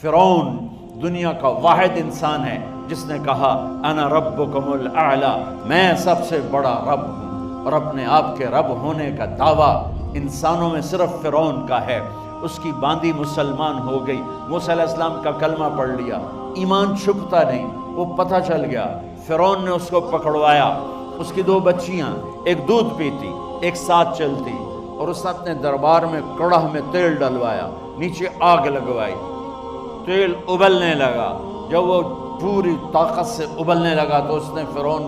فرعون دنیا کا واحد انسان ہے جس نے کہا انا ربکم الاعلی، میں سب سے بڑا رب ہوں، اور اپنے آپ کے رب ہونے کا دعویٰ انسانوں میں صرف فرعون کا ہے۔ اس کی باندی مسلمان ہو گئی، موسیٰ علیہ السلام کا کلمہ پڑھ لیا، ایمان چھپتا نہیں، وہ پتہ چل گیا۔ فرعون نے اس کو پکڑوایا، اس کی 2 بچیاں، ایک دودھ پیتی ایک ساتھ چلتی، اور اس نے اپنے دربار میں کڑاہ میں تیل ڈلوایا، نیچے آگ لگوائی، تیل ابلنے لگا۔ جب وہ پوری طاقت سے ابلنے لگا تو اس نے فرعون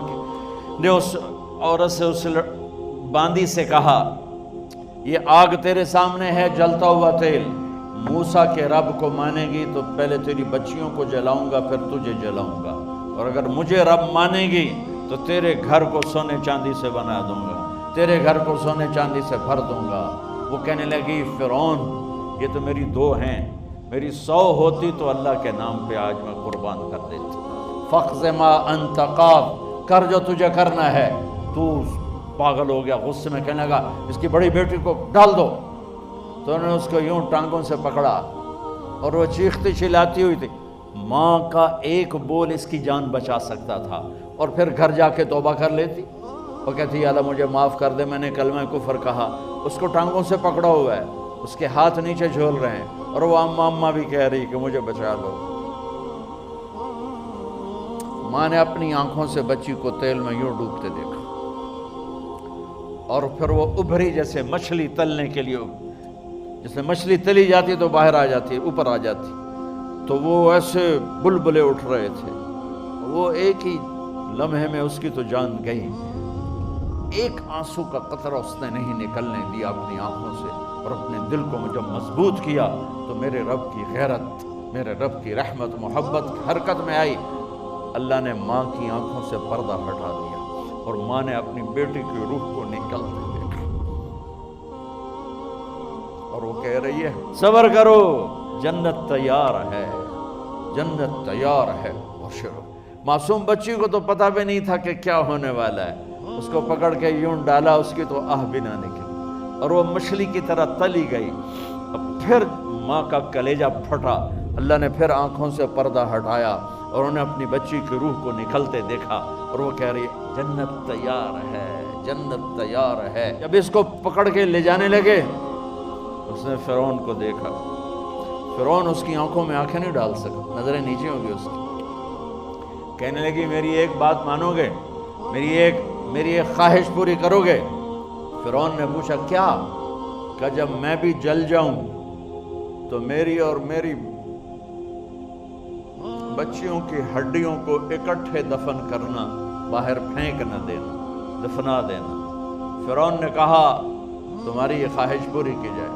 نے اس عورت سے، اس باندی سے کہا یہ آگ تیرے سامنے ہے، جلتا ہوا تیل، موسیٰ کے رب کو مانے گی تو پہلے تیری بچیوں کو جلاؤں گا، پھر تجھے جلاؤں گا، اور اگر مجھے رب مانے گی تو تیرے گھر کو سونے چاندی سے بنا دوں گا، تیرے گھر کو سونے چاندی سے بھر دوں گا۔ وہ کہنے لگی فرعون یہ تو میری 2 ہیں، میری 100 ہوتی تو اللہ کے نام پہ آج میں قربان کر دیتی۔ فَاقْضِ مَا أَنْتَ قَاضٍ، کر جو تجھے کرنا ہے۔ تو پاگل ہو گیا، غصے میں کہنے لگا اس کی بڑی بیٹی کو ڈال دو۔ تو انہوں نے اس کو یوں ٹانگوں سے پکڑا اور وہ چیختی چلاتی ہوئی تھی۔ ماں کا ایک بول اس کی جان بچا سکتا تھا، اور پھر گھر جا کے توبہ کر لیتی۔ وہ کہتی یا اللہ مجھے معاف کر دے، میں نے کلمہ کفر کہا۔ اس کو ٹانگوں سے پکڑا ہوا ہے، اس کے ہاتھ نیچے جھول رہے ہیں، اور وہ اماں بھی کہہ رہی کہ مجھے بچا لو۔ ماں نے اپنی آنکھوں سے بچی کو تیل میں یوں ڈوبتے دیکھا، اور پھر وہ ابھری جیسے مچھلی تلنے کے لیے، جیسے مچھلی تلی جاتی تو باہر آ جاتی، اوپر آ جاتی، تو وہ ایسے بلبلے اٹھ رہے تھے۔ وہ ایک ہی لمحے میں اس کی تو جان گئی، ایک آنسو کا قطرہ اس نے نہیں نکلنے دیا اپنی آنکھوں سے، اور اپنے دل کو جب مضبوط کیا تو میرے رب کی غیرت، میرے رب کی رحمت محبت حرکت میں آئی۔ اللہ نے ماں کی آنکھوں سے پردہ ہٹا دیا، اور ماں نے اپنی بیٹی کی روح کو نکلتے دیکھا، اور وہ کہہ رہی ہے صبر کرو، جنت تیار ہے، جنت تیار ہے۔ معصوم بچی کو تو پتہ بھی نہیں تھا کہ کیا ہونے والا ہے، اس کو پکڑ کے یوں ڈالا، اس کی تو آہ بھی نہ نکلی، اور وہ مچھلی کی طرح تلی گئی۔ اب پھر ماں کا کلیجہ پھٹا، اللہ نے پھر آنکھوں سے پردہ ہٹایا، اور انہیں اپنی بچی کی روح کو نکلتے دیکھا، اور وہ کہہ رہی ہے جنت تیار ہے، جنت تیار ہے۔ جب اس کو پکڑ کے لے جانے لگے، اس نے فرعون کو دیکھا۔ فرعون اس کی آنکھوں میں آنکھیں نہیں ڈال سکا، نظریں نیچے ہو گئی اس کی۔ کہنے لگی میری ایک بات مانو گے، میری ایک خواہش پوری کرو گے؟ فرعون نے پوچھا کیا؟ کہ جب میں بھی جل جاؤں تو میری اور میری بچیوں کی ہڈیوں کو اکٹھے دفن کرنا، باہر پھینک نہ دینا، دفنا دینا۔ فرعون نے کہا تمہاری یہ خواہش پوری کی جائے۔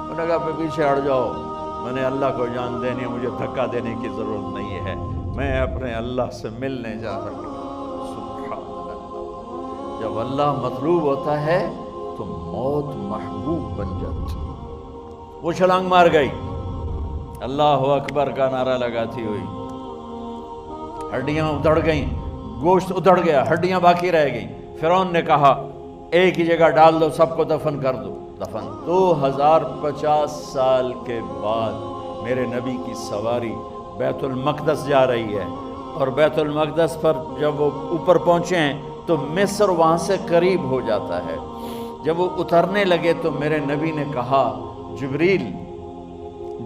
انہوں نے کہا پیچھے ہٹ جاؤ، میں نے اللہ کو جان دینی ہے، مجھے دھکا دینے کی ضرورت نہیں ہے، میں اپنے اللہ سے ملنے جا رہا ہوں۔ سبحان اللہ، جب اللہ مطلوب ہوتا ہے تو موت محبوب بن جاتی۔ وہ چھلانگ مار گئی، اللہ اکبر کا نعرہ لگاتی ہوئی، ہڈیاں ادھڑ گئیں، گوشت ادھڑ گیا، ہڈیاں باقی رہ گئیں۔ فرعون نے کہا ایک ہی جگہ ڈال دو، سب کو دفن کر دو۔ دفن 2050 سال کے بعد میرے نبی کی سواری بیت المقدس جا رہی ہے، اور بیت المقدس پر جب وہ اوپر پہنچے ہیں تو مصر وہاں سے قریب ہو جاتا ہے۔ جب وہ اترنے لگے تو میرے نبی نے کہا جبریل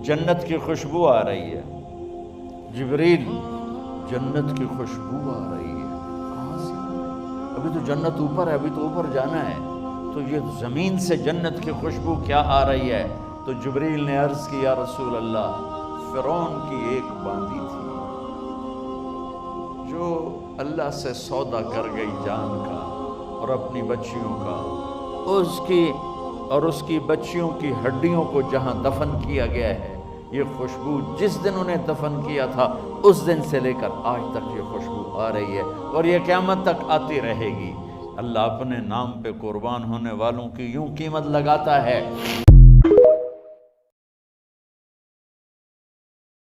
جنت کی خوشبو آ رہی ہے، جبریل جنت کی خوشبو آ رہی ہے۔ کہاں سے؟ ابھی تو جنت اوپر ہے، ابھی تو اوپر جانا ہے، تو یہ زمین سے جنت کی خوشبو کیا آ رہی ہے؟ تو جبریل نے عرض کی یا رسول اللہ، فرعون کی ایک باندی تھی جو اللہ سے سودا کر گئی جان کا اور اپنی بچیوں کا، اس کی بچیوں کی ہڈیوں کو جہاں دفن کیا گیا ہے، یہ خوشبو جس دن انہیں دفن کیا تھا اس دن سے لے کر آج تک یہ خوشبو آ رہی ہے، اور یہ قیامت تک آتی رہے گی۔ اللہ اپنے نام پہ قربان ہونے والوں کی یوں قیمت لگاتا ہے۔